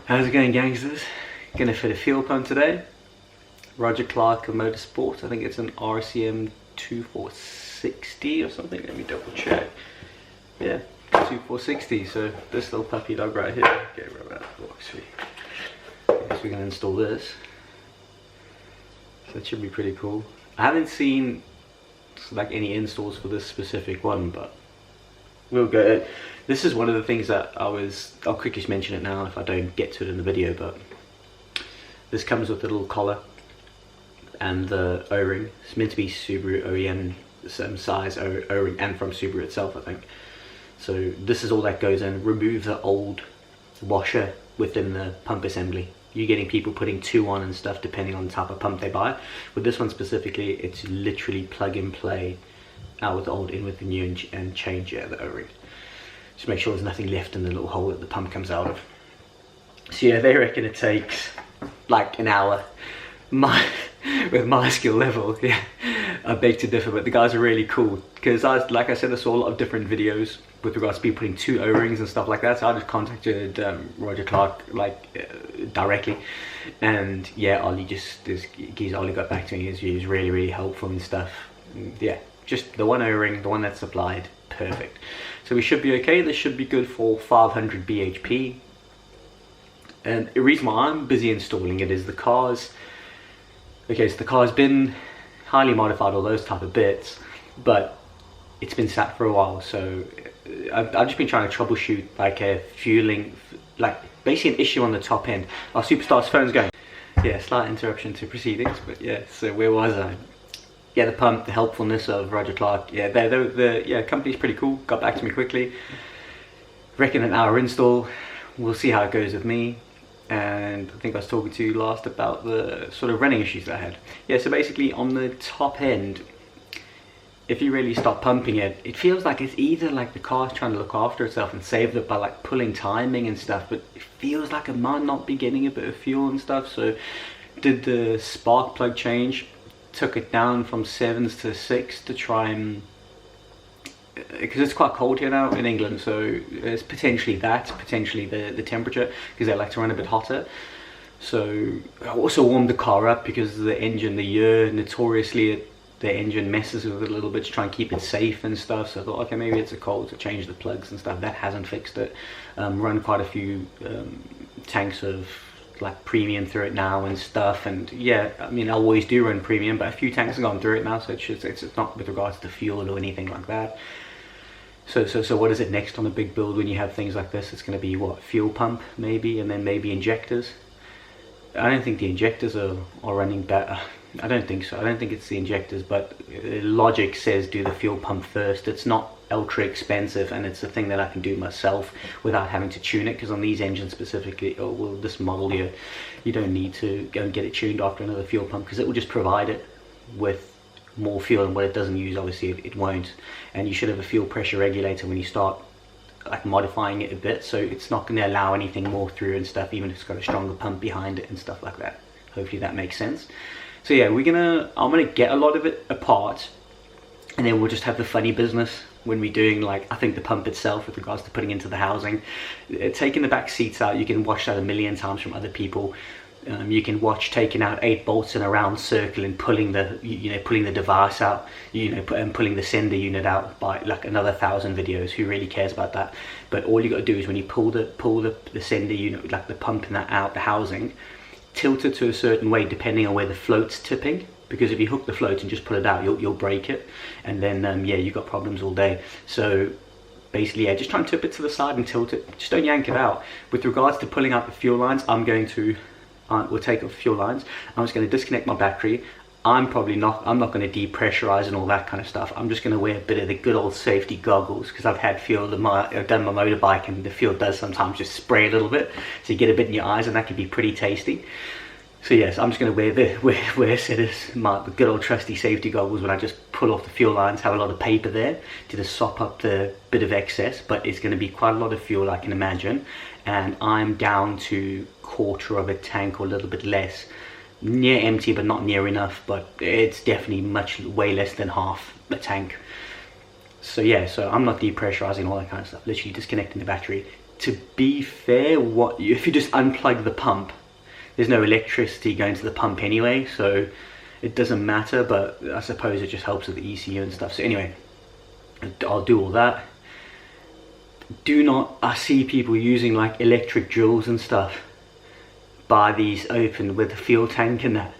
How's it going, gangsters? Gonna fit a fuel pump today. Roger Clark of Motorsport. I think it's an RCM2460 or something. Let me double check. Yeah, 2460. So this little puppy dog right here. Okay, right out the box. So we're gonna install this. So that should be pretty cool. I haven't seen like any installs for this specific one, but we'll go. This is one of the things that I'll quickly mention it now if I don't get to it in the video, but this comes with a little collar and the O-ring. It's meant to be Subaru OEM, the same size O-ring, and from Subaru itself, I think. So this is all that goes in. Remove the old washer within the pump assembly. You're getting people putting 2 on and stuff depending on the type of pump they buy. With this one specifically, it's literally plug and play, out with the old, in with the new, and change the O-ring. Just make sure there's nothing left in the little hole that the pump comes out of. So yeah, they reckon it takes like an hour. With my skill level, yeah, I beg to differ, but the guys are really cool, because like I said, I saw a lot of different videos with regards to people putting 2 O-rings and stuff like that. So I just contacted Roger Clark directly, and yeah, Ollie Ollie got back to me. He was really helpful and stuff. Yeah, just the one O-ring, the one that's supplied, perfect. So we should be okay. This should be good for 500 bhp. And the reason why I'm busy installing it is the car's been highly modified, all those type of bits, but it's been sat for a while. So I've just been trying to troubleshoot like a fueling, like basically an issue on the top end. Our Superstar's phone's going. Yeah, slight interruption to proceedings, but yeah, so where was I? Yeah, the pump, the helpfulness of Roger Clark. Yeah, the company's pretty cool. Got back to me quickly. Reckon an hour install. We'll see how it goes with me. And I think I was talking to you last about the sort of running issues that I had. Yeah, so basically on the top end, if you really start pumping it, it feels like it's either like the car's trying to look after itself and save it by like pulling timing and stuff, but it feels like it might not be getting a bit of fuel and stuff. So did the spark plug change, took it down from 7s to 6 to try and, because it's quite cold here now in England, so it's potentially the temperature, because they like to run a bit hotter. So I also warmed the car up because the engine, notoriously the engine messes with it a little bit to try and keep it safe and stuff. So I thought, okay, maybe it's a cold, to change the plugs and stuff. That hasn't fixed it. Run quite a few tanks of like premium through it now and stuff, and yeah, I mean I always do run premium, but a few tanks have gone through it now, so it's not with regards to fuel or anything like that. So what is it next on a big build when you have things like this? It's going to be what, fuel pump maybe, and then maybe injectors. I don't think the injectors are running better. I don't think so. I don't think it's the injectors, but logic says do the fuel pump first. It's not ultra expensive, and it's a thing that I can do myself without having to tune it, because on these engines specifically, or well, this model here, you don't need to go and get it tuned after another fuel pump, because it will just provide it with more fuel, and what it doesn't use, obviously it won't. And you should have a fuel pressure regulator when you start like modifying it a bit, so it's not going to allow anything more through and stuff, even if it's got a stronger pump behind it and stuff like that. Hopefully that makes sense. So yeah, I'm gonna get a lot of it apart, and then we'll just have the funny business when we're doing, like, I think the pump itself with regards to putting into the housing. Taking the back seats out, you can watch that a million times from other people. You can watch taking out 8 bolts in a round circle and pulling the device out, and pulling the sender unit out by like another 1,000 videos. Who really cares about that? But all you got to do is when you pull the sender unit, like the pump and that out, the housing, tilt it to a certain way depending on where the float's tipping, because if you hook the float and just pull it out, you'll break it, and then yeah, you've got problems all day. So basically, yeah, just try and tip it to the side and tilt it, just don't yank it out. With regards to pulling out the fuel lines, we'll take off fuel lines. I'm just going to disconnect my battery. I'm not going to depressurize and all that kind of stuff. I'm just going to wear a bit of the good old safety goggles, because I've had fuel I've done my motorbike, and the fuel does sometimes just spray a little bit, so you get a bit in your eyes, and that can be pretty tasty. So yes, I'm just going to wear the good old trusty safety goggles when I just pull off the fuel lines. Have a lot of paper there to just sop up the bit of excess, but it's going to be quite a lot of fuel, I can imagine, and I'm down to quarter of a tank or a little bit less. Near empty, but not near enough, but it's definitely way less than half a tank. So yeah, so I'm not depressurizing, all that kind of stuff, literally disconnecting the battery, to be fair, if you just unplug the pump, there's no electricity going to the pump anyway, so it doesn't matter, but I suppose it just helps with the ECU and stuff. So anyway, I'll do all that. I see people using like electric drills and stuff, buy these open with a fuel tank and that.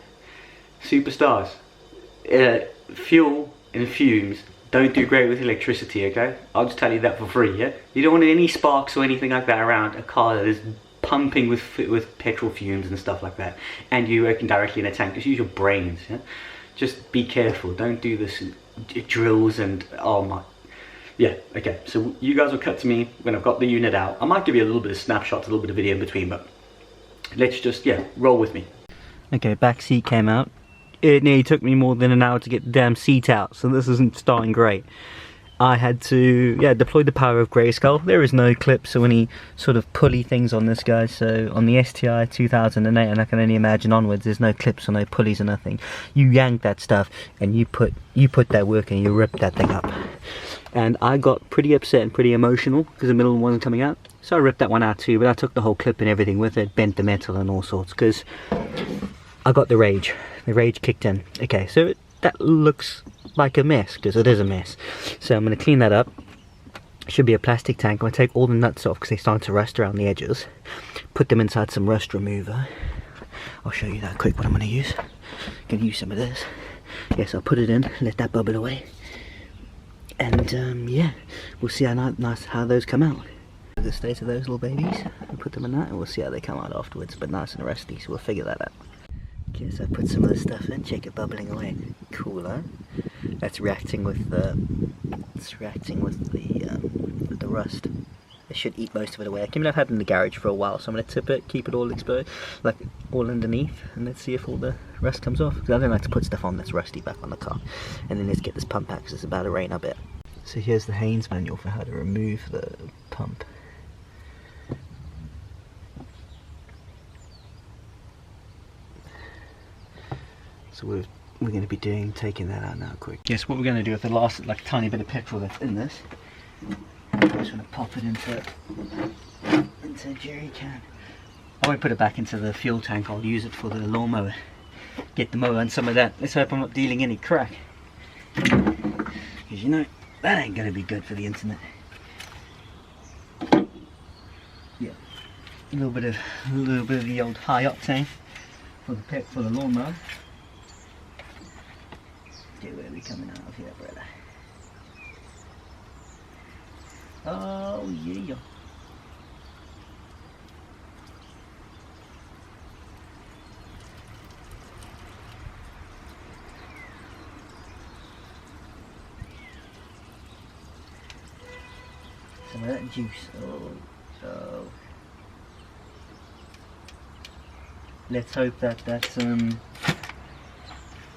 Superstars, fuel and fumes don't do great with electricity, okay? I'll just tell you that for free, yeah? You don't want any sparks or anything like that around a car that is pumping with petrol fumes and stuff like that, and you're working directly in a tank. Just use your brains, yeah? Just be careful, don't do this drills and, oh my, yeah, okay. So you guys will cut to me when I've got the unit out. I might give you a little bit of snapshots, a little bit of video in between, but let's just, yeah, roll with me. Okay, back seat came out. It nearly took me more than an hour to get the damn seat out, so this isn't starting great. I had to, yeah, deploy the power of Grayskull. There is no clips or any sort of pulley things on this, guys. So on the STI 2008, and I can only imagine onwards, there's no clips or no pulleys or nothing. You yank that stuff and you put that work and you rip that thing up. And I got pretty upset and pretty emotional because the middle one wasn't coming out. So I ripped that one out too, but I took the whole clip and everything with it, bent the metal and all sorts, because I got the rage. The rage kicked in. Okay, so that looks like a mess, because it is a mess. So I'm going to clean that up. It should be a plastic tank. I'm going to take all the nuts off because they start to rust around the edges. Put them inside some rust remover. I'll show you that quick what I'm going to use. I'm going to use some of this. Yes, I'll put it in, let that bubble away. And yeah, we'll see how nice how those come out. The state of those little babies. I'll put them in that and we'll see how they come out afterwards, but nice and rusty, so we'll figure that out. Okay, so I put some of the stuff in, check it bubbling away. Cool, huh? That's reacting with the rust. It should eat most of it away. I've had it in the garage for a while, so I'm gonna tip it, keep it all exposed, like all underneath, and let's see if all the rust comes off. Because I don't like to put stuff on that's rusty back on the car. And then let's get this pump out because it's about to rain a bit. So here's the Haynes manual for how to remove the pump. So we're going to be taking that out now quick. Yes, what we're going to do with the last like tiny bit of petrol that's in this, I'm just going to pop it into a jerry can. I won't put it back into the fuel tank, I'll use it for the lawnmower. Get the mower and some of that. Let's hope I'm not dealing any crack. Because you know, that ain't going to be good for the internet. Yeah, a little bit of the old high octane for the lawnmower. Okay, where are we coming out of here, brother? Oh yeah. Some of that juice. Oh. Let's hope that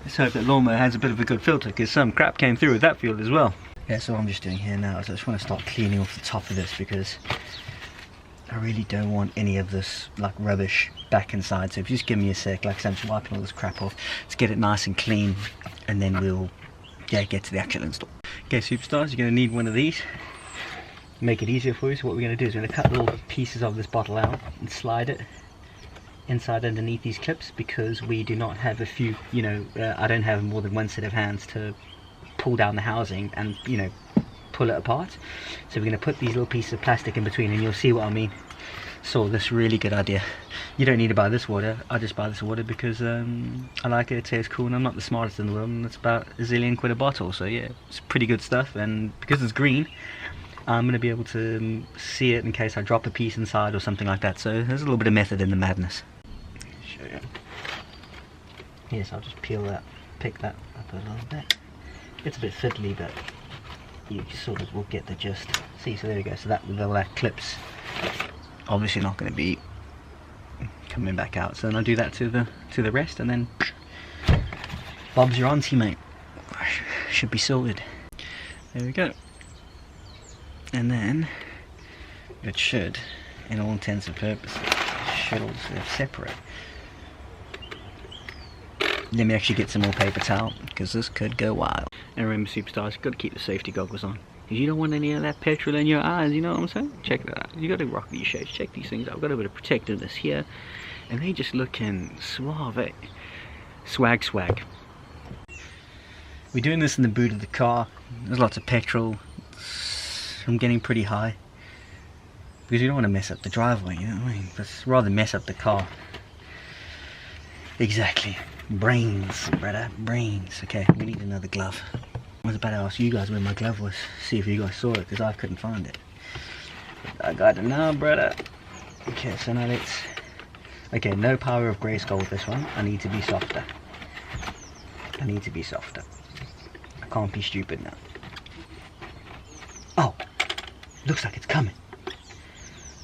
let's hope that lawnmower has a bit of a good filter, because some crap came through with that fuel as well. Yeah, so what I'm just doing here now is I just want to start cleaning off the top of this, because I really don't want any of this like rubbish back inside. So if you just give me a sec, like I said, I'm just wiping all this crap off. Let's get it nice and clean, and then we'll get to the actual install. Okay, superstars, you're going to need one of these. Make it easier for you. So what we're going to do is we're going to cut little pieces of this bottle out and slide it inside underneath these clips, because we do not have I don't have more than one set of hands to pull down the housing and pull it apart. So we're going to put these little pieces of plastic in between, and you'll see what I mean. So this really good idea. You don't need to buy this water. I just buy this water because I like it. It tastes cool, and I'm not the smartest in the world, and it's about a zillion quid a bottle. So yeah, it's pretty good stuff, and because it's green, I'm going to be able to see it in case I drop a piece inside or something like that. So there's a little bit of method in the madness. Show you. Yes, I'll just pick that up a little bit. It's a bit fiddly, but you sort of will get the gist. See, so there we go. So that clip's obviously not going to be coming back out. So then I'll do that to the rest, and then Bob's your auntie, mate. Should be sorted. There we go. And then it should, in all intents and purposes, should all sort of separate. Let me actually get some more paper towel, because this could go wild. And remember, superstars, you've got to keep the safety goggles on. You don't want any of that petrol in your eyes, you know what I'm saying? Check that out. You gotta rock these shades, check these things out. I've got a bit of protectiveness here, and they just looking suave, eh? Swag, swag. We're doing this in the boot of the car. There's lots of petrol. I'm getting pretty high. Because you don't want to mess up the driveway, you know what I mean? But rather mess up the car. Exactly. Brains, brother, brains. Okay, we need another glove. I was about to ask you guys where my glove was. See if you guys saw it, because I couldn't find it. I got it now, brother. Okay, so now let's... Okay, no power of Grayskull with this one. I need to be softer. I need to be softer. I can't be stupid now. Oh! Looks like it's coming.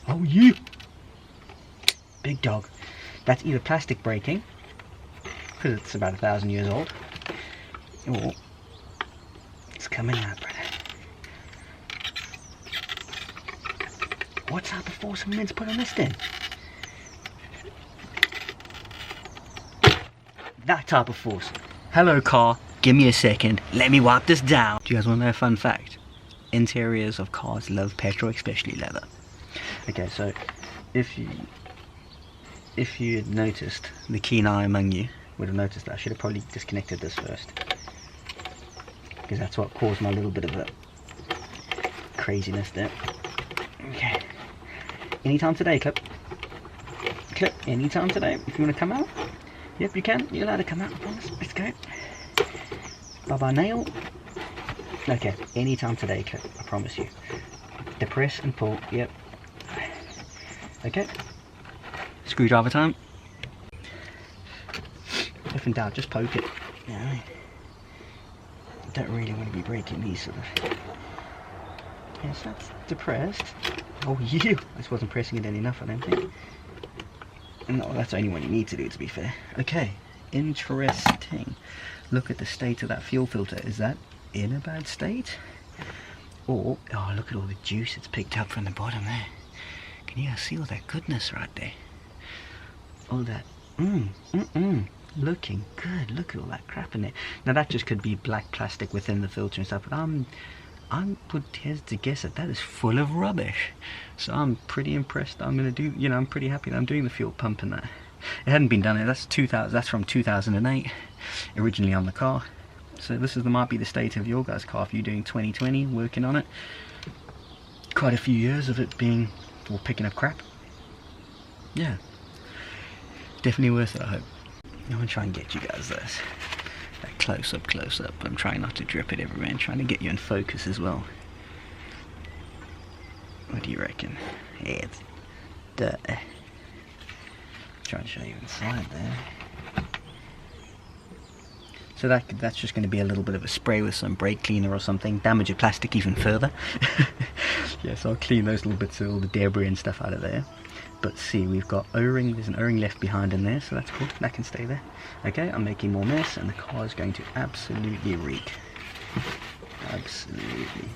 Oh, yeah! Big dog. That's either plastic braking, because it's about 1,000 years old, or it's coming out, brother. What type of force and winds put on this thing? That type of force. Hello car, give me a second, let me wipe this down. Do you guys want to know a fun fact? Interiors of cars love petrol, especially leather. Okay, so if you had noticed, the keen eye among you would have noticed that I should have probably disconnected this first, because that's what caused my little bit of a craziness there. Okay, anytime today, Clip, anytime today, if you want to come out. Yep, you can, you're allowed to come out, I promise. Let's go. Bye bye nail. Okay, anytime today, Clip, I promise you. Depress and pull, yep. Okay, screwdriver time. If in doubt, just poke it. Yeah, I don't really want to be breaking these sort of. Yes, that's depressed. Oh, you! I just wasn't pressing it in enough, I don't think. No, that's only what you need to do, to be fair. Okay, interesting. Look at the state of that fuel filter. Is that in a bad state? Or, oh, look at all the juice it's picked up from the bottom there. Can you guys see all that goodness right there? All that, looking good. Look at all that crap in there. Now that just could be black plastic within the filter and stuff, but I'm put heads to guess that is full of rubbish. So I'm pretty impressed. I'm gonna do, you know, I'm pretty happy that I'm doing the fuel pump and that. It hadn't been done. That's from 2008, originally on the car. So this might be the state of your guys' car if you're doing 2020, working on it. Quite a few years of it being, or picking up crap. Yeah, definitely worth it, I hope. I'm gonna try and get you guys this. That close up. I'm trying not to drip it everywhere and trying to get you in focus as well. What do you reckon? Yeah, it's dirty. Trying to show you inside there. So that's just going to be a little bit of a spray with some brake cleaner or something. Damage your plastic even further. Yeah, so I'll clean those little bits of all the debris and stuff out of there. But see, we've got O-ring. There's an O-ring left behind in there, so that's cool. That can stay there. Okay, I'm making more mess, and the car is going to absolutely reek. Absolutely.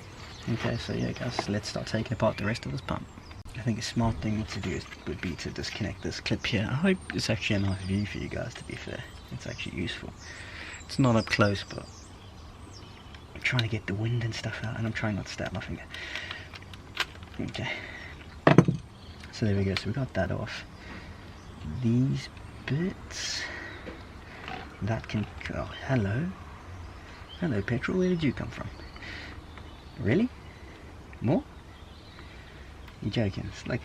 Okay, so yeah, guys, let's start taking apart the rest of this pump. I think a smart thing to do would be to disconnect this clip here. I hope it's actually a nice view for you guys, to be fair. It's actually useful. It's not up close, but I'm trying to get the wind and stuff out, and I'm trying not to stab my finger. Okay. So there we go, so we got that off. These bits, that can, oh, hello. Hello, petrol, where did you come from? Really? More? You're joking. It's like,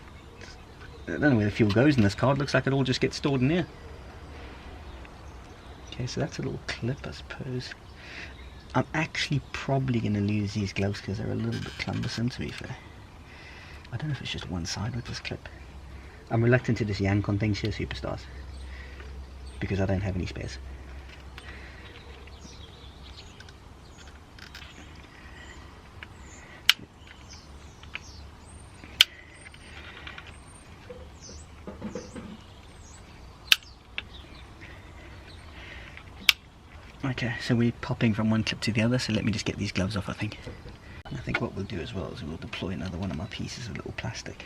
I don't know where the fuel goes in this car. It looks like it all just gets stored in here. Okay, so that's a little clip, I suppose. I'm actually probably going to lose these gloves because they're a little bit cumbersome, to be fair. I don't know if it's just one side with this clip. I'm reluctant to just yank on things here, superstars, because I don't have any spares. Okay, so we're popping from one clip to the other, so let me just get these gloves off, I think. And I think what we'll do as well is we'll deploy another one of my pieces of little plastic.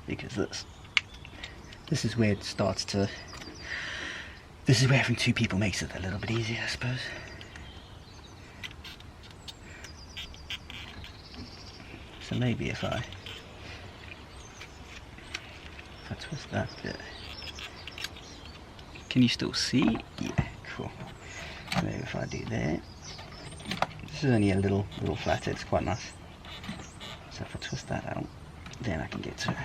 Because this This is where it starts to, this is where having two people makes it a little bit easier, I suppose. So maybe if I twist that bit, can you still see? Yeah, cool. Maybe if I do that, this is only a little flathead, it's quite nice. So if I twist that out, then I can get to it.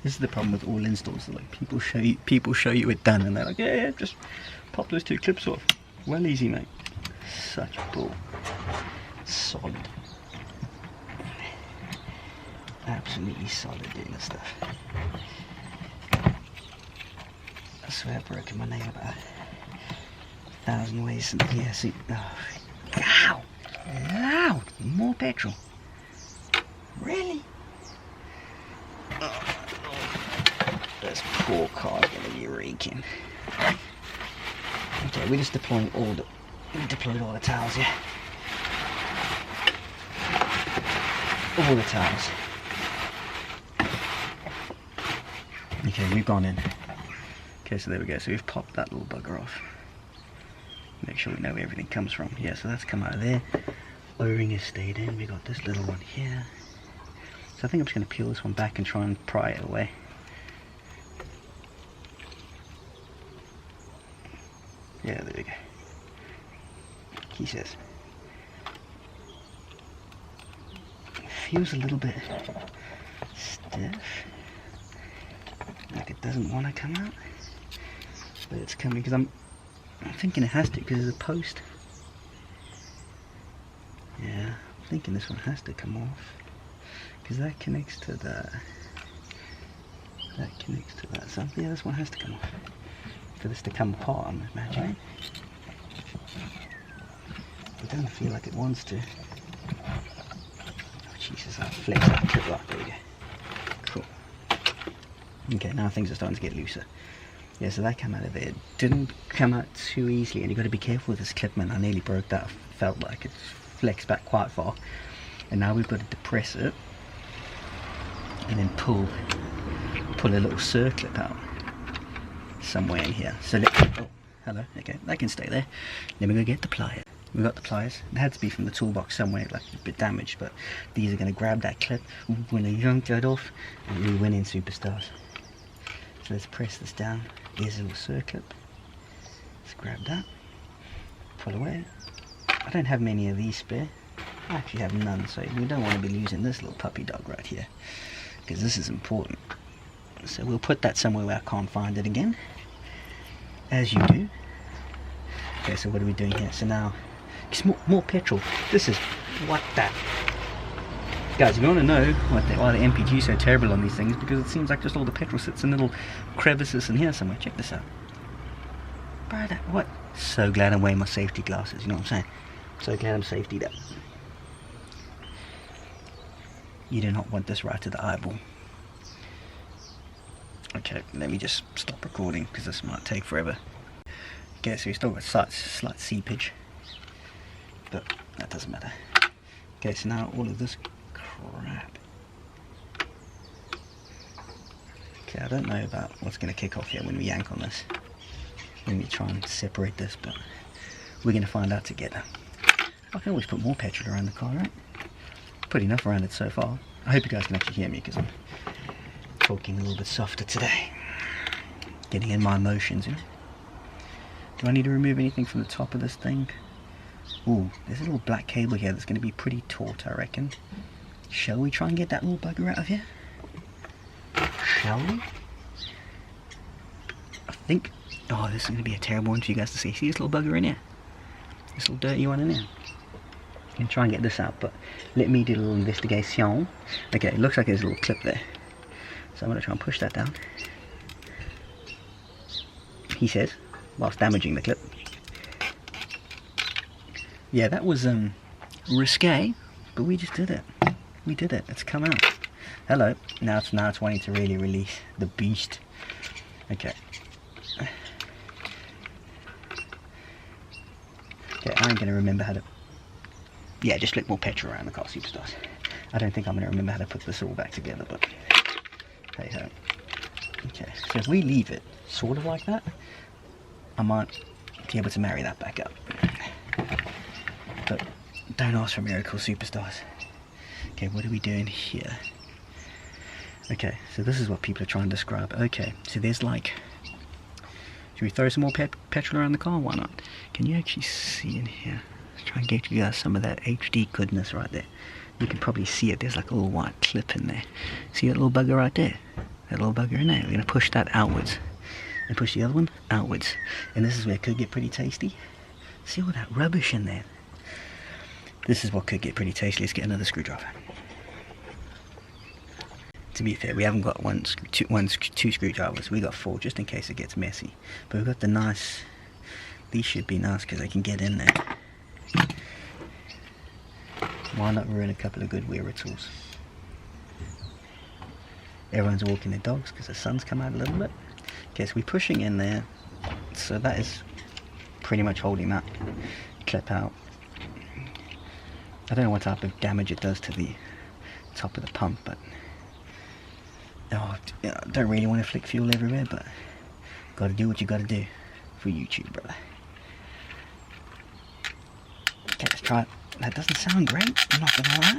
This is the problem with all installs. Like people show you it done, and they're like, yeah, just pop those two clips off. Well, easy, mate. Such bull. Solid. Absolutely solid doing this stuff. I swear I've broken my nail about 1,000 ways since yeah. See, oh, ow, loud. More petrol. Really? Oh. This poor car's gonna be reeking. Okay, we're just deploying all the, we deployed all the towels here. All the towels. Okay, we've gone in. Okay, so there we go. So we've popped that little bugger off. Make sure we know where everything comes from. Yeah, so that's come out of there. O-ring has stayed in. We got this little one here. So I think I'm just going to peel this one back and try and pry it away. Yeah, there we go. He says. It feels a little bit stiff. Like it doesn't want to come out. But it's coming because I'm thinking it has to because there's a post. Yeah, I'm thinking this one has to come off. Because that connects to that. That connects to that. So yeah, this one has to come off. For this to come apart, I'm imagining. It doesn't feel like it wants to. Oh Jesus, I flexed that clip right, there we go. Cool. Okay, now things are starting to get looser. Yeah, so that came out of there. It didn't come out too easily, and you've got to be careful with this clip, man. I nearly broke that. I felt like it's flexed back quite far. And now we've got to depress it and then pull a little circlip out somewhere in here. So oh, hello, okay, that can stay there. Then we're going to get the pliers. We got the pliers. It had to be from the toolbox somewhere, like a bit damaged, but these are going to grab that clip. When they yanked it off, and we went in superstars. So let's press this down. Here's a little circlip. Let's grab that. Pull away. I don't have many of these spare. I actually have none, so we don't want to be losing this little puppy dog right here, because this is important. So we'll put that somewhere where I can't find it again, as you do. Okay, so what are we doing here? So now, it's more petrol. This is, what that? Guys, if you want to know why the MPG is so terrible on these things, because it seems like just all the petrol sits in little crevices in here somewhere. Check this out. Bro, that, what? So glad I'm wearing my safety glasses, you know what I'm saying? So glad I'm safetied up. You do not want this right to the eyeball. Okay, let me just stop recording because this might take forever. Okay, so we still got slight seepage, but that doesn't matter. Okay, so now all of this crap. Okay, I don't know about what's going to kick off here when we yank on this. Let me try and separate this, but we're going to find out together. I can always put more petrol around the car, right? Put enough around it so far. I hope you guys can actually hear me because I'm talking a little bit softer today. Getting in my emotions, you know. Do I need to remove anything from the top of this thing? Ooh, there's a little black cable here that's going to be pretty taut, I reckon. Shall we try and get that little bugger out of here? Shall we? I think... Oh, this is going to be a terrible one for you guys to see. See this little bugger in here? This little dirty one in there? I'm going to try and get this out, but let me do a little investigation. Okay, it looks like there's a little clip there. So I'm going to try and push that down. He says, whilst damaging the clip. Yeah, that was risque, but we just did it. We did it. It's come out. Hello. Now it's wanting to really release the beast. Okay. Okay, I'm gonna remember how to. Yeah, just flick more petrol around the car, superstars. I don't think I'm gonna remember how to put this all back together, but hey ho. Okay, so if we leave it sort of like that, I might be able to marry that back up. But don't ask for miracles, superstars. Okay, what are we doing here? Okay, so this is what people are trying to describe. Okay, so there's like... Should we throw some more petrol around the car? Why not? Can you actually see in here? Let's try and get you guys some of that HD goodness right there. You can probably see it. There's like a little white clip in there. See that little bugger right there? That little bugger in there. We're going to push that outwards. And push the other one outwards. And this is where it could get pretty tasty. See all that rubbish in there? This is what could get pretty tasty. Let's get another screwdriver. To be fair, we haven't got two screwdrivers. We got 4 just in case it gets messy. But we've got the nice. These should be nice because they can get in there. Why not ruin a couple of good wearer tools? Everyone's walking their dogs because the sun's come out a little bit. Okay, so we're pushing in there. So that is pretty much holding that clip out. I don't know what type of damage it does to the top of the pump, but oh, I don't really want to flick fuel everywhere, but gotta do what you gotta do for YouTube, brother. Okay, let's try it. That doesn't sound great, I'm not gonna lie.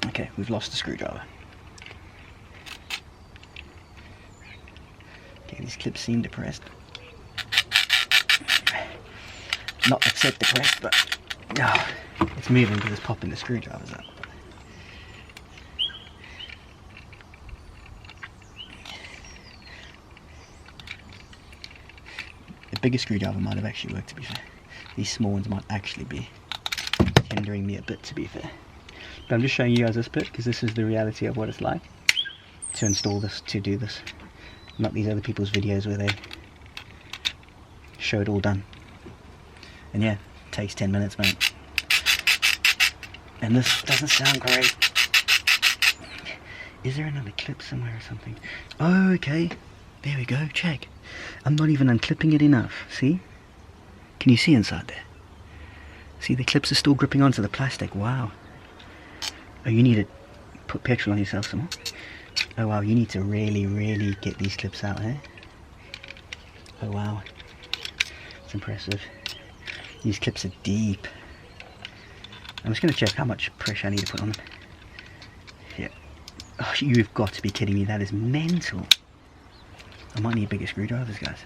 Okay, we've lost the screwdriver. Okay, these clips seem depressed. Not upset depressed, but oh, it's moving because it's popping the screwdrivers out. The bigger screwdriver might have actually worked, to be fair. These small ones might actually be hindering me a bit, to be fair. But I'm just showing you guys this bit because this is the reality of what it's like to install this, to do this. Not these other people's videos where they show it all done. And yeah, it takes 10 minutes, mate. And this doesn't sound great. Is there another clip somewhere or something? Oh, okay. There we go, check. I'm not even unclipping it enough, see? Can you see inside there? See, the clips are still gripping onto the plastic, wow. Oh, you need to put petrol on yourself some more. Oh wow, you need to really, really get these clips out here. Oh wow. It's impressive. These clips are deep. I'm just going to check how much pressure I need to put on them. Yeah. Oh, you've got to be kidding me, that is mental. I might need bigger screwdrivers, guys.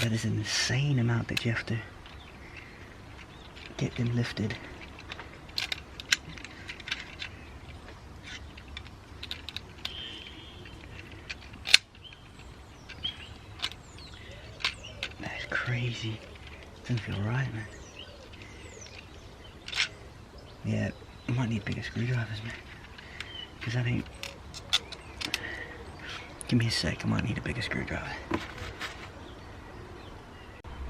That is an insane amount that you have to get them lifted. That is crazy. Doesn't feel right, man. Yeah, I might need bigger screwdrivers, man. Because that ain't... Give me a sec, I might need a bigger screwdriver.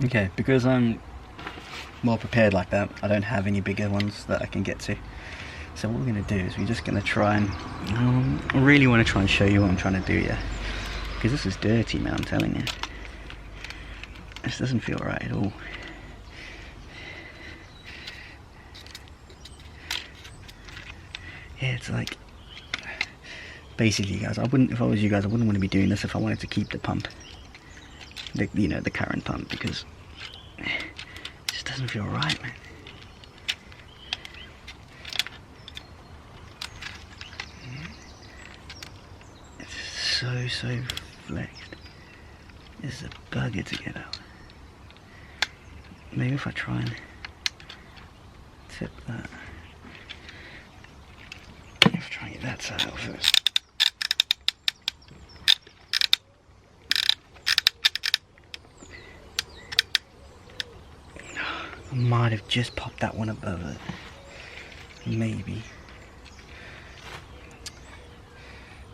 Okay, because I'm well prepared like that, I don't have any bigger ones that I can get to. So what we're going to do is we're just going to try and... I really want to try and show you what I'm trying to do here. Because this is dirty, man, I'm telling you. This doesn't feel right at all. Yeah, it's like... Basically, guys, I wouldn't, if I was you guys, I wouldn't want to be doing this if I wanted to keep the pump. You know, the current pump, because it just doesn't feel right, man. It's so flexed. This is a bugger to get out. Maybe if I try and tip that. Let's try and get that side out first. I might have just popped that one above it. Maybe.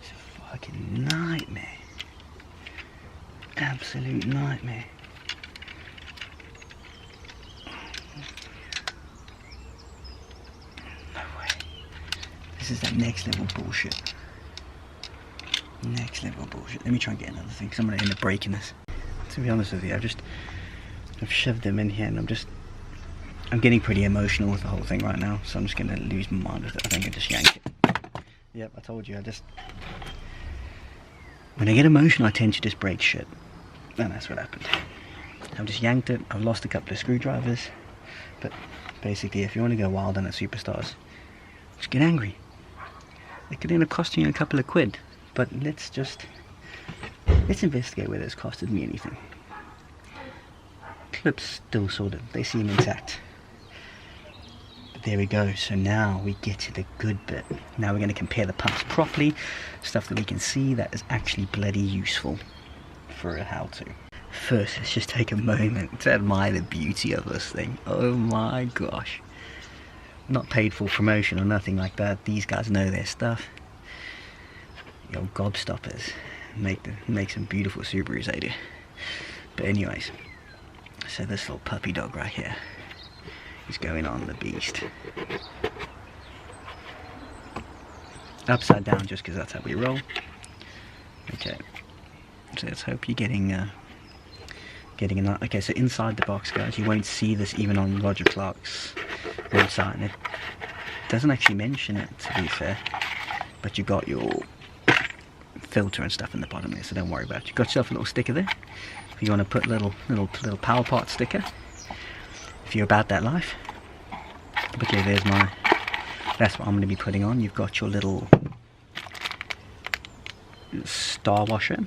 It's a fucking nightmare. Absolute nightmare. This is that next level bullshit. Next level bullshit. Let me try and get another thing, because I'm going to end up breaking this. To be honest with you, I've shoved them in here, and I'm getting pretty emotional with the whole thing right now, so I'm just going to lose my mind with it. I think I just yanked it. Yep, I told you, when I get emotional, I tend to just break shit. And that's what happened. I've just yanked it. I've lost a couple of screwdrivers. But basically, if you want to go wild on the Superstars, just get angry. It could end up costing you a couple of quid. But let's investigate whether it's costed me anything. Clips still sorted. They seem intact. But there we go. So now we get to the good bit. Now we're going to compare the pumps properly. Stuff that we can see that is actually bloody useful for a how-to. First, let's just take a moment to admire the beauty of this thing. Oh my gosh. Not paid for promotion or nothing like that. These guys know their stuff. The old gobstoppers make some beautiful Subarus, they do. But anyways, so this little puppy dog right here is going on the beast. Upside down, just because that's how we roll. Okay, so let's hope you're getting enough. Okay, so inside the box, guys, you won't see this even on Roger Clark's website, and it doesn't actually mention it, to be fair, but you got your filter and stuff in the bottom there, so don't worry about it. You've got yourself a little sticker there if you want to put little power part sticker if you're about that life. But yeah, that's what I'm going to be putting on. You've got your little star washer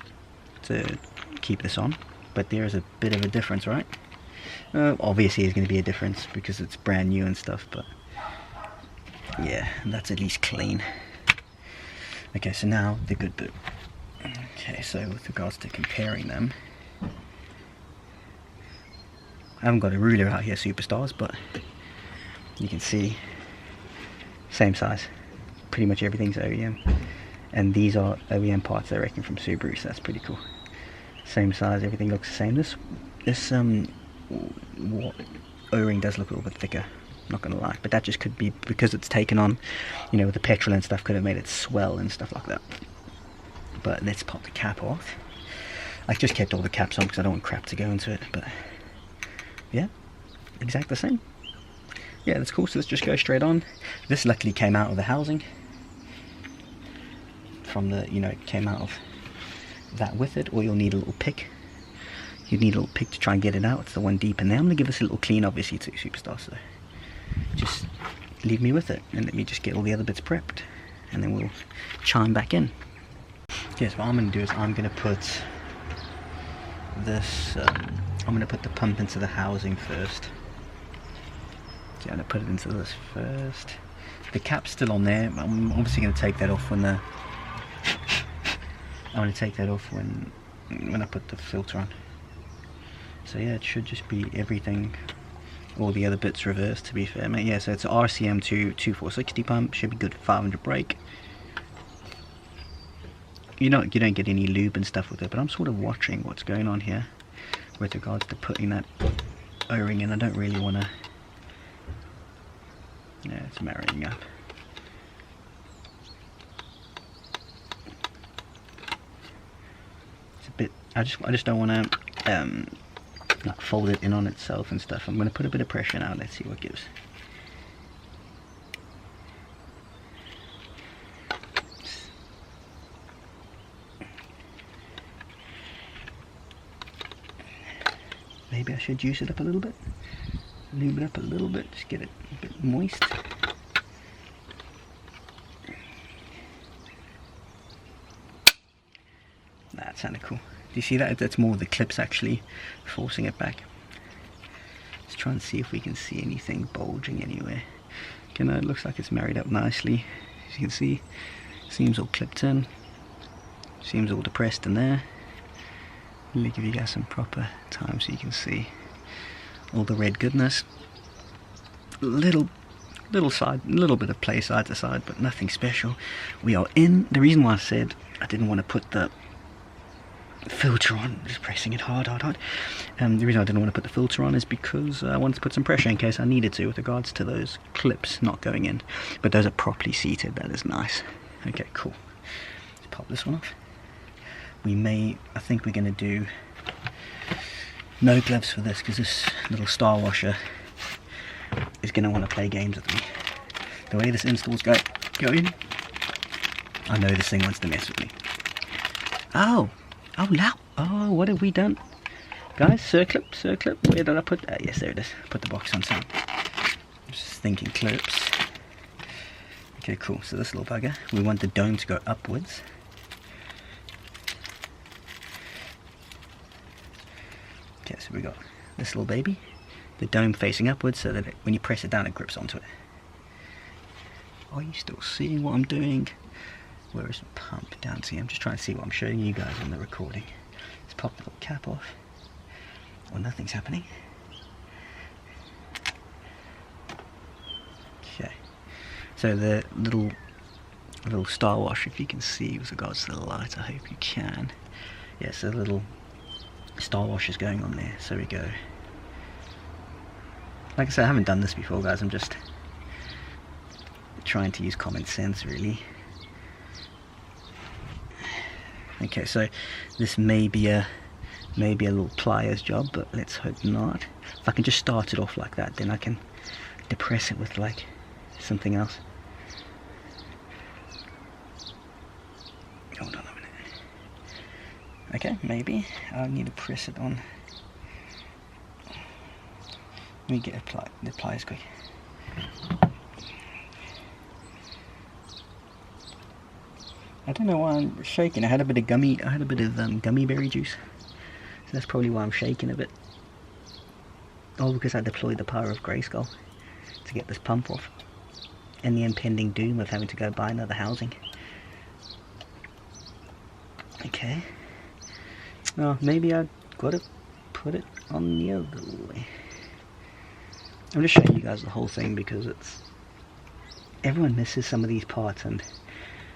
to keep this on, but there is a bit of a difference, right? Obviously there's going to be a difference because it's brand new and stuff, but yeah, that's at least clean. Okay, so now the good bit. Okay, so with regards to comparing them, I haven't got a ruler out here, Superstars, but you can see same size. Pretty much everything's OEM, and these are OEM parts, I reckon, from Subaru, so that's pretty cool. Same size, everything looks the same. This O-ring does look a little bit thicker, not gonna lie, but that just could be because it's taken on, you know, with the petrol and stuff, could have made it swell and stuff like that. But let's pop the cap off. I just kept all the caps on because I don't want crap to go into it, but yeah, exact the same. Yeah, that's cool. So let's just go straight on. This luckily came out of the housing from the, you know, it came out of that with it, or you'll need a little pick. You need a little pick to try and get it out. It's the one deep in there. I'm going to give this a little clean, obviously, too, Superstar, so just leave me with it and let me just get all the other bits prepped, and then we'll chime back in. Yes, what I'm going to do is I'm going to put this, I'm going to put the pump into the housing first. So I'm going to put it into this first. The cap's still on there. I'm obviously going to take that off when I put the filter on. So yeah, it should just be everything, all the other bits reversed, to be fair, mate. Yeah, so it's an RCM2460 pump, should be good for 500 brake. You don't get any lube and stuff with it, but I'm sort of watching what's going on here with regards to putting that O-ring in. I don't really want to. Yeah, it's marrying up. It's a bit. I just don't want to like fold it in on itself and stuff. I'm going to put a bit of pressure now. Let's see what gives. Maybe I should juice it up a little bit, lube it up a little bit, just get it a bit moist. That sounded cool. Do you see that? That's more of the clips actually forcing it back. Let's try and see if we can see anything bulging anywhere. Okay, no, it looks like it's married up nicely. As you can see, seems all clipped in, seems all depressed in there. Let me give you guys some proper time so you can see all the red goodness. Little bit of play side to side, but nothing special. We are in. The reason why I said I didn't want to put the filter on, just pressing it hard. The reason I didn't want to put the filter on is because I wanted to put some pressure in case I needed to with regards to those clips not going in, but those are properly seated. That is nice. Okay, cool. Let's pop this one off. I think we're going to do no gloves for this because this little star washer is going to want to play games with me. The way this install's going, I know this thing wants to mess with me. Oh, what have we done? Guys, circlip, where did I put that? Yes, there it is. Put the box on sound. Just thinking clips. Okay, cool. So this little bugger, we want the dome to go upwards. Okay, so we got this little baby, the dome facing upwards so that when you press it down it grips onto it. Are you still seeing what I'm doing? Where is the pump? Down to here. I'm just trying to see what I'm showing you guys on the recording. Let's pop the little cap off. Well, nothing's happening. Okay. So the little star wash, if you can see with regards to the light, I hope you can. Yeah, so the little star wash is going on there. So we go. Like I said, I haven't done this before, guys. I'm just trying to use common sense, really. Okay, so this may be a little pliers job, but let's hope not. If I can just start it off like that, then I can depress it with like something else. Hold on a minute. Okay, maybe I need to press it on. Let me get the pliers quick. I don't know why I'm shaking. I had a bit of gummy berry juice, so that's probably why I'm shaking a bit. Oh, because I deployed the power of Grayskull to get this pump off, and the impending doom of having to go buy another housing. Okay. Oh, maybe I gotta put it on the other way. I'm just showing you guys the whole thing because everyone misses some of these parts and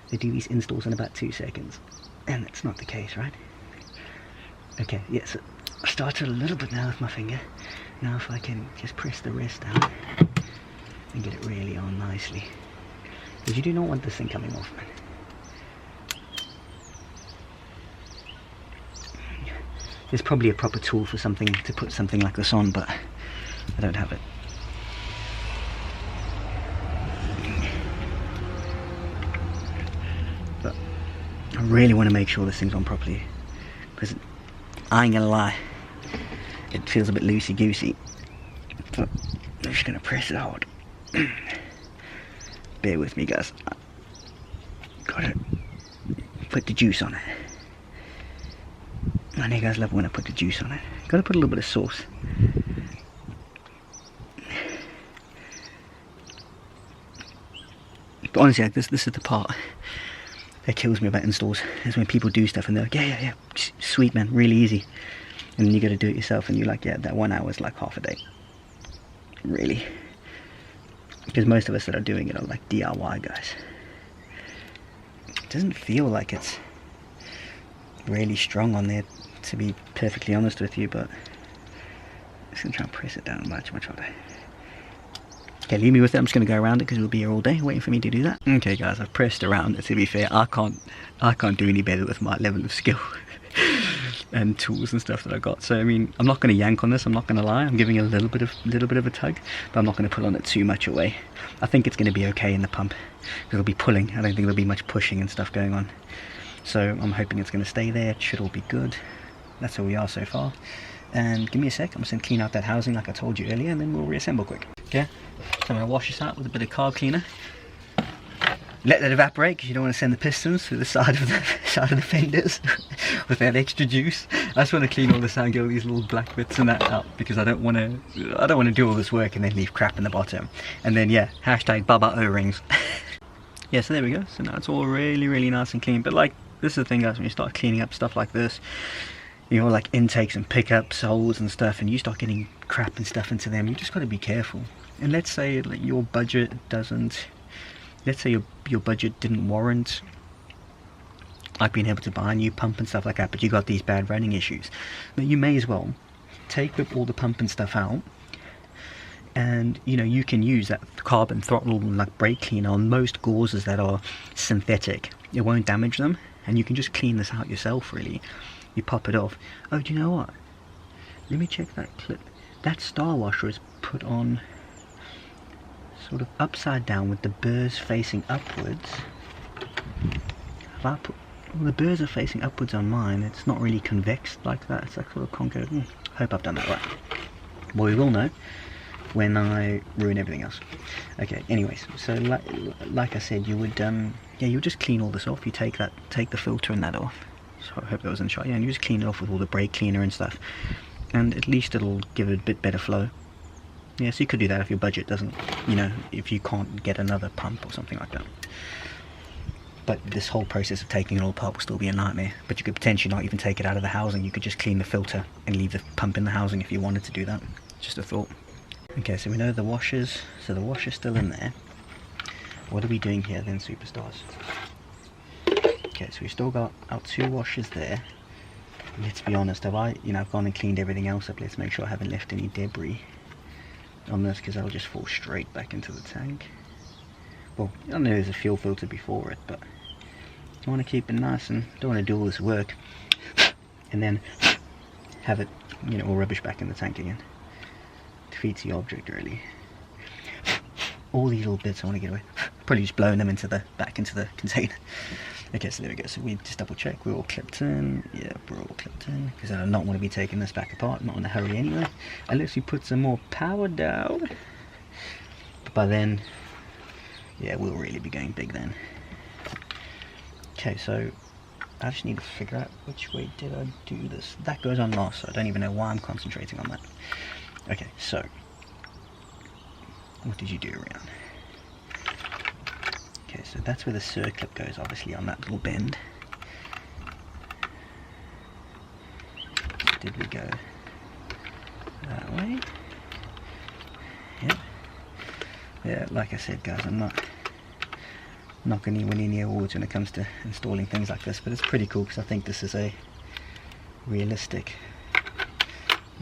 they do these installs in about 2 seconds, and that's not the case, right? Okay, yes, yeah, so I started a little bit now with my finger. Now if I can just press the rest down and get it really on nicely, because you do not want this thing coming off, man. There's probably a proper tool for something to put something like this on, but I don't have it. But I really want to make sure this thing's on properly, because I ain't gonna lie, it feels a bit loosey-goosey, but I'm just gonna press it hard. Bear with me, guys. Gotta put the juice on it. I know you guys love when I put the juice on it. Gotta put a little bit of sauce. But honestly, like, this is the part that kills me about installs, is when people do stuff and they're like, yeah, sweet man, really easy, and then you gotta do it yourself and you're like, yeah, that 1 hour is like half a day. Really. Because most of us that are doing it are like DIY guys. It doesn't feel like it's really strong on there, to be perfectly honest with you, but I'm just gonna try and press it down much harder. Okay, leave me with it. I'm just gonna go around it because we'll be here all day waiting for me to do that. Okay guys, I've pressed around it. To be fair, I can't do any better with my level of skill and tools and stuff that I got. So I mean, I'm not gonna yank on this, I'm not gonna lie. I'm giving it a little bit of a tug, but I'm not gonna pull on it too much away. I think it's gonna be okay in the pump. It'll be pulling. I don't think there'll be much pushing and stuff going on. So I'm hoping it's going to stay there. It should all be good. That's where we are so far. And give me a sec. I'm just going to clean out that housing like I told you earlier, and then we'll reassemble quick. Okay. So I'm going to wash this out with a bit of carb cleaner. Let that evaporate because you don't want to send the pistons through the side of the fenders with that extra juice. I just want to clean all this out and get all these little black bits and that out, because I don't want to do all this work and then leave crap in the bottom. And then yeah, hashtag Baba O-rings. Yeah, so there we go. So now it's all really nice and clean. But like, this is the thing, guys, when you start cleaning up stuff like this, you know, like intakes and pickups, holes and stuff, and you start getting crap and stuff into them, you just got to be careful. And let's say like your budget doesn't, let's say your budget didn't warrant like being able to buy a new pump and stuff like that, but you got these bad running issues, but you may as well take all the pump and stuff out, and you know, you can use that carbon throttle like brake cleaner on most gauzes that are synthetic. It won't damage them, and you can just clean this out yourself really. You pop it off. Oh, do you know what? Let me check that clip. That star washer is put on sort of upside down with the burrs facing upwards. If I put, well, the burrs are facing upwards on mine. It's not really convex like that. It's like sort of concave. Hope I've done that right. Well, we will know when I ruin everything else. Okay, anyways, so like I said, you would yeah, you just clean all this off. You take the filter and that off. So I hope that was in shot. Yeah, and you just clean it off with all the brake cleaner and stuff, and at least it'll give it a bit better flow. Yeah, so you could do that if your budget doesn't, you know, if you can't get another pump or something like that. But this whole process of taking it all apart will still be a nightmare. But you could potentially not even take it out of the housing. You could just clean the filter and leave the pump in the housing if you wanted to do that. Just a thought. Okay, so we know the washers. So the washer's still in there. What are we doing here then, superstars? Okay, so we've still got our 2 washers there. Let's be honest, I've gone and cleaned everything else up. Let's make sure I haven't left any debris on this, because that'll just fall straight back into the tank. Well, I know there's a fuel filter before it, but I want to keep it nice and don't want to do all this work and then have it, you know, all rubbish back in the tank again. Defeats the object really. All these little bits I want to get away. Probably just blowing them back into the container. Okay, so there we go. So we just double check we're all clipped in. Yeah, we're all clipped in, because I do not want to be taking this back apart. Not in a hurry anyway. Unless we put some more power down. But by then, yeah, we'll really be going big then. Okay, so I just need to figure out which way did I do this. That goes on last, so I don't even know why I'm concentrating on that. Okay, so what did you do around? Okay, so that's where the circlip goes, obviously, on that little bend. Did we go that way? Yep. Yeah, like I said, guys, I'm not going anywhere near awards when it comes to installing things like this, but it's pretty cool because I think this is a realistic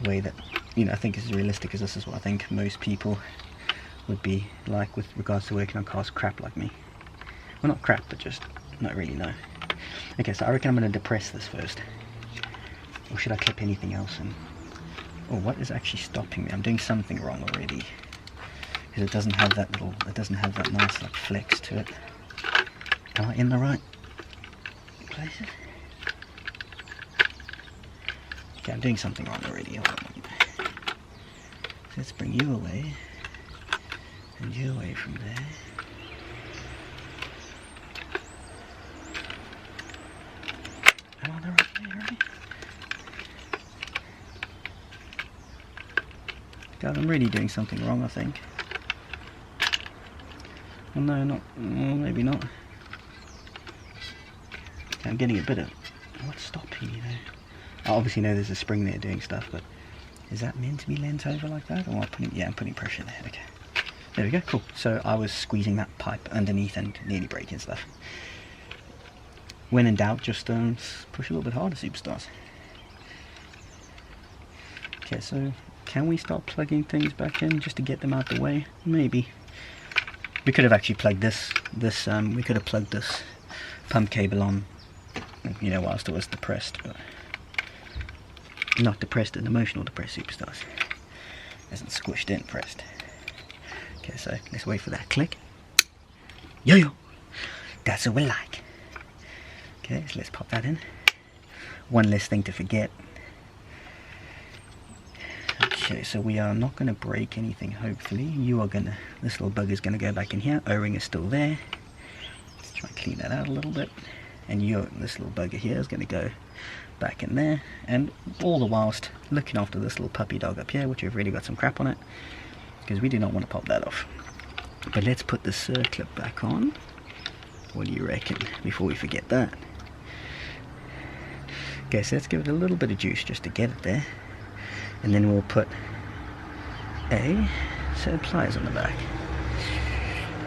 way that, you know, I think is realistic, because this is what I think most people would be like with regards to working on cars crap like me. Well, not crap, but just not really, no. Okay, so I reckon I'm going to depress this first. Or should I clip anything else in? Oh, what is actually stopping me? I'm doing something wrong already. Because it doesn't have that little, it doesn't have that nice like flex to it. Am I in the right places? Okay, I'm doing something wrong already. Hold on. So let's bring you away. And you away from there. Am I on the right way already? God, I'm really doing something wrong, I think. Well, no, not. Well, maybe not. Okay, I'm getting a bit of. What's stopping you there? I obviously know there's a spring there doing stuff, but is that meant to be leant over like that? Or am I putting? Yeah, I'm putting pressure there. Okay. There we go, cool. So I was squeezing that pipe underneath and nearly breaking stuff. When in doubt, just push a little bit harder, superstars. Okay, so can we start plugging things back in just to get them out the way? Maybe. We could have actually plugged we could have plugged this pump cable on, you know, whilst it was depressed, but not depressed and emotional depressed, superstars. Isn't squished in pressed. Okay, so let's wait for that click. Yo, that's what we like. Okay, so let's pop that in. One less thing to forget. Okay, so we are not going to break anything, hopefully. This little bugger's going to go back in here. O-ring is still there. Let's try and clean that out a little bit. And this little bugger here is going to go back in there. And all the whilst looking after this little puppy dog up here, which have really got some crap on it, because we do not want to pop that off. But let's put the circlip back on. What do you reckon, before we forget that? Okay, so let's give it a little bit of juice just to get it there. And then we'll put a set of pliers on the back.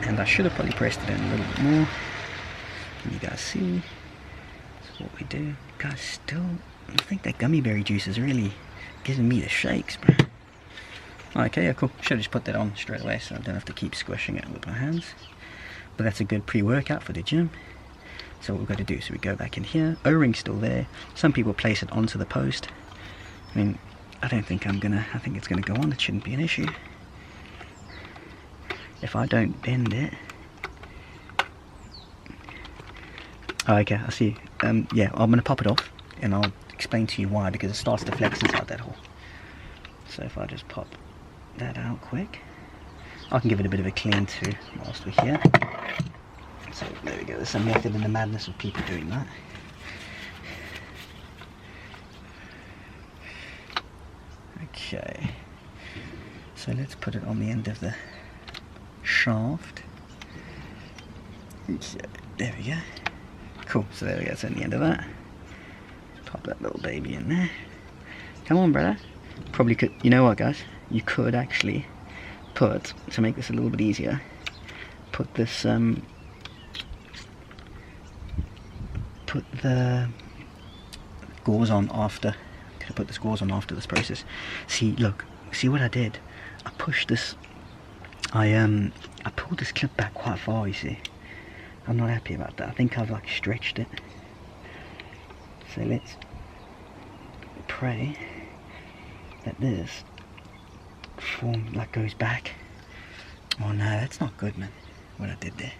And I should have probably pressed it in a little bit more. Can you guys see? what we do. Guys, still, I think that gummy berry juice is really giving me the shakes, bro. Okay, yeah, cool. Should have just put that on straight away so I don't have to keep squishing it with my hands. But that's a good pre-workout for the gym. So what we've got to do is we go back in here. O-ring's still there. Some people place it onto the post. I mean, I don't think I think it's gonna go on. It shouldn't be an issue. If I don't bend it. Oh, okay, I see. Yeah, I'm gonna pop it off and I'll explain to you why, because it starts to flex inside that hole. So if I just pop that out quick, I can give it a bit of a clean too whilst we're here. So there we go, there's some method in the madness of people doing that. Okay, so let's put it on the end of the shaft. So, there we go. Cool, so there we go, it's on the end of that. Pop that little baby in there. Come on, brother. Probably could, you know what guys, you could actually put, to make this a little bit easier, put this, put the gauze on after. Could I put this gauze on after this process? See, look, see what I did? I pushed this, I pulled this clip back quite far, you see. I'm not happy about that. I think I've like stretched it. So let's pray that this form like goes back. Oh no, that's not good, man, what I did there.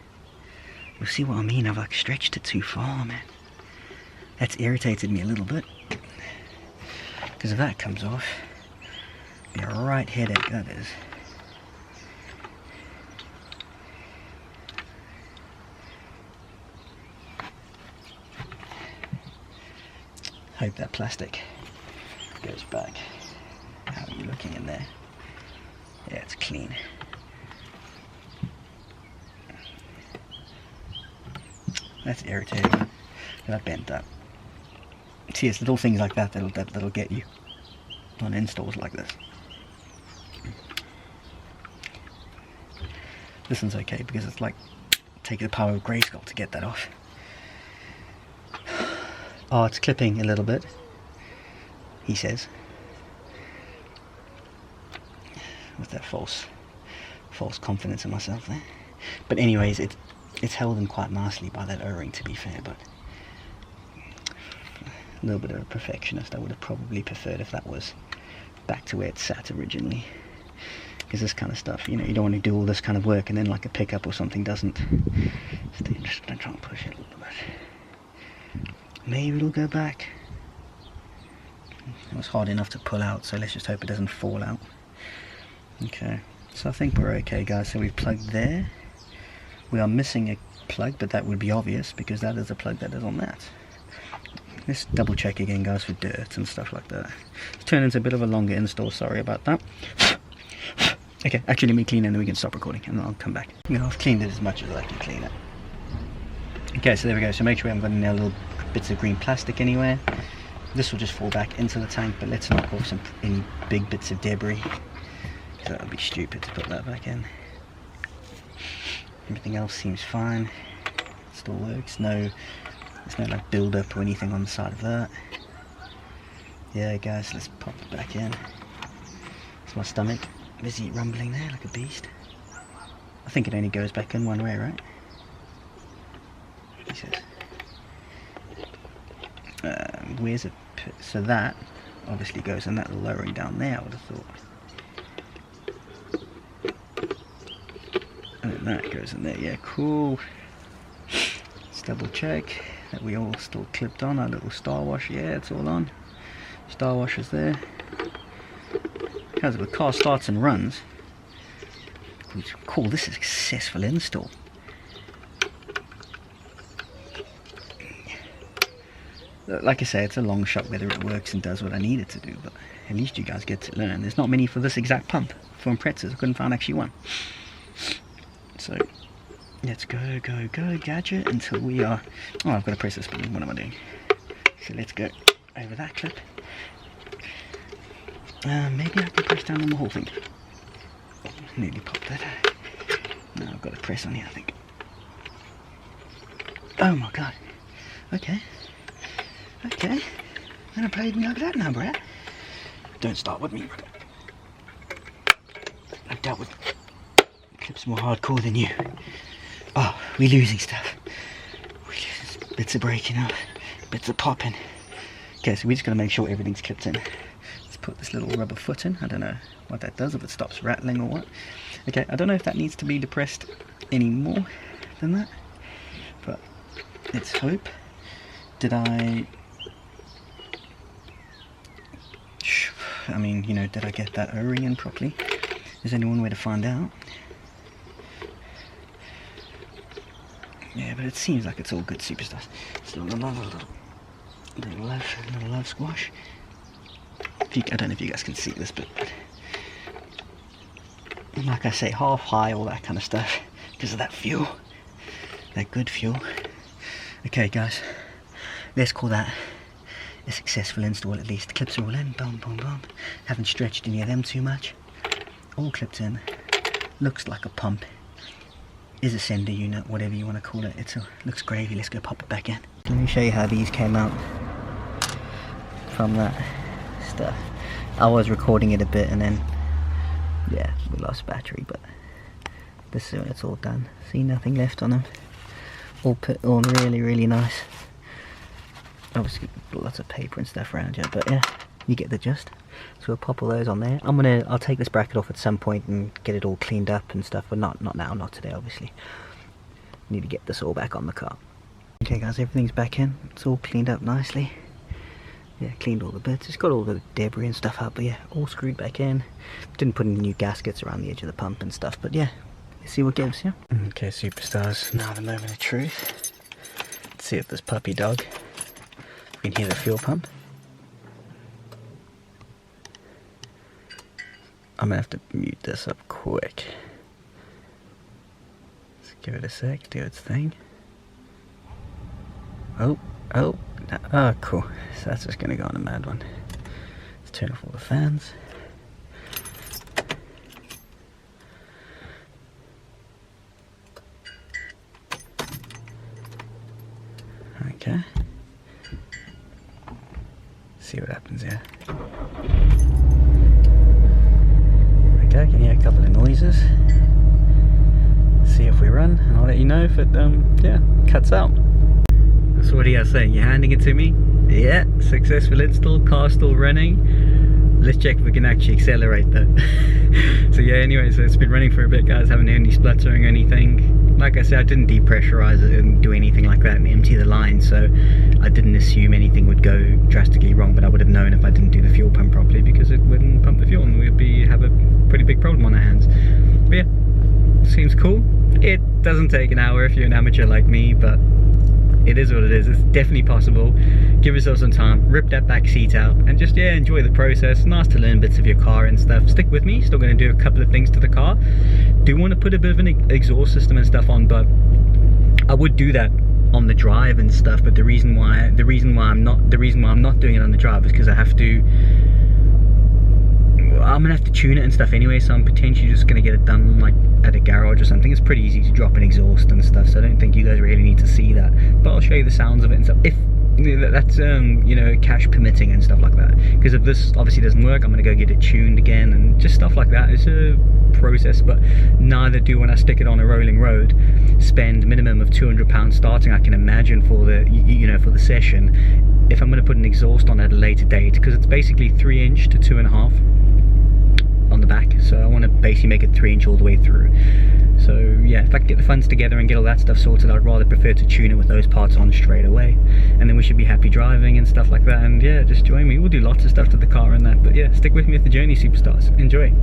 You'll see what I mean, I've like stretched it too far, man. That's irritated me a little bit. Because if that comes off, it'll be a right headache, that is. Hope that plastic goes back. How are you looking in there? Yeah, it's clean. That's irritating. That bent that. See, it's little things like that that'll get you on installs like this. This one's okay because it's like taking the power of Grayskull to get that off. Oh, it's clipping a little bit, he says. With that false confidence in myself there. But anyways, it's held in quite nicely by that O-ring, to be fair, but a little bit of a perfectionist. I would have probably preferred if that was back to where it sat originally. Because this kind of stuff, you know, you don't want to do all this kind of work and then like a pickup or something doesn't. So I'm just going to try and push it a little bit. Maybe it'll go back. It was hard enough to pull out, so let's just hope it doesn't fall out. Okay, so I think we're okay, guys. So we've plugged there. We are missing a plug, but that would be obvious because that is a plug that is on that. Let's double check again, guys, for dirt and stuff like that. It's turned into a bit of a longer install, sorry about that. Okay, actually let me clean it and then we can stop recording and then I'll come back. You know, I've cleaned it as much as I can clean it. Okay, so there we go. So make sure we haven't got any little bits of green plastic anywhere. This will just fall back into the tank, but let's knock off any big bits of debris. So that would be stupid to put that back in. Everything else seems fine. Still works. There's no like build up or anything on the side of that. Yeah, guys, let's pop it back in. It's my stomach busy rumbling there like a beast. I think it only goes back in one way, right? He says. Where's it? So that obviously goes in that little lowering down there, I would have thought. And then that goes in there. Yeah, cool. Let's double check that we all still clipped on our little star washer. Yeah, it's all on. Star washer's there. As the car starts and runs, we call this a successful install. Like I say, it's a long shot whether it works and does what I need it to do, but at least you guys get to learn. There's not many for this exact pump for Imprezas. I couldn't find actually one. So let's go gadget until we are. Oh, I've got to press this button. What am I doing? So let's go over that clip. Maybe I can press down on the whole thing. Nearly popped that. No, I've got to press on here, I think. Oh my god. Okay. Okay, I'm gonna play like that now, Brad. Don't start with me, brother. I've dealt with clips more hardcore than you. Oh, we're losing stuff. We're losing bits are breaking up, bits are popping. Okay, so we just gotta make sure everything's clipped in. Let's put this little rubber foot in. I don't know what that does, if it stops rattling or what. Okay, I don't know if that needs to be depressed any more than that, but let's hope. Did I mean, you know, did I get that O-ring in properly? Is there one way to find out? Yeah, but it seems like it's all good, superstars. Still another little love squash. I don't know if you guys can see this, but like I say, half high, all that kind of stuff, because of that fuel, that good fuel. Okay, guys, let's call that a successful install. At least the clips are all in, boom, boom, boom. Haven't stretched any of them too much. All clipped in. Looks like a pump. Is a sender unit, whatever you want to call it. Looks gravy. Let's go pop it back in. Let me show you how these came out from that stuff. I was recording it a bit and then, yeah, we lost battery, but this is when it's all done. See, nothing left on them. All put on really, really nice. Obviously lots of paper and stuff around here, but yeah, you get the gist. So we'll pop all those on there. I'll take this bracket off at some point and get it all cleaned up and stuff, but not now, not today obviously. Need to get this all back on the car. Okay guys, everything's back in. It's all cleaned up nicely. Yeah, cleaned all the bits. It's got all the debris and stuff out, but yeah, all screwed back in. Didn't put any new gaskets around the edge of the pump and stuff, but yeah, let's see what gives, yeah? Okay, superstars, now the moment of truth. Let's see if this puppy dog, we can hear the fuel pump. I'm gonna have to mute this up quick. Let's give it a sec, do its thing. Oh, cool. So that's just gonna go on a mad one. Let's turn off all the fans. Okay. See what happens here. Okay, I can hear a couple of noises. See if we run, and I'll let you know if it, yeah, cuts out. So what are you guys saying? You're handing it to me? Yeah, successful install, car still running. Let's check if we can actually accelerate that. So yeah, anyway, so it's been running for a bit, guys. Haven't heard any spluttering or anything. Like I said, I didn't depressurize it and do anything like that and empty the line, so I didn't assume anything would go drastically wrong, but I would have known if I didn't do the fuel pump properly, because it wouldn't pump the fuel and we'd have a pretty big problem on our hands. But yeah, seems cool. It doesn't take an hour if you're an amateur like me, but it is what it is. It's definitely possible. Give yourself some time, rip that back seat out, and just, yeah, enjoy the process. Nice to learn bits of your car and stuff. Stick with me, still going to do a couple of things to the car. Do want to put a bit of an exhaust system and stuff on, but I would do that on the drive and stuff. But the reason why I'm not doing it on the drive is because I'm gonna have to tune it and stuff anyway, so I'm potentially just gonna get it done like at a garage or something. It's pretty easy to drop an exhaust and stuff, so I don't think you guys really need to see that, but I'll show you the sounds of it and stuff if that's you know, cash permitting and stuff like that. Because if this obviously doesn't work, I'm gonna go get it tuned again and just stuff like that. It's a process, but neither do when I stick it on a rolling road. Spend minimum of £200 starting, I can imagine, for the for the session, if I'm going to put an exhaust on at a later date, because it's basically 3" to 2.5 on the back, so I want to basically make it 3" all the way through. So yeah, if I can get the funds together and get all that stuff sorted, I'd rather prefer to tune it with those parts on straight away, and then we should be happy driving and stuff like that. And yeah, just join me, we'll do lots of stuff to the car and that. But yeah, stick with me with the journey, superstars. Enjoy.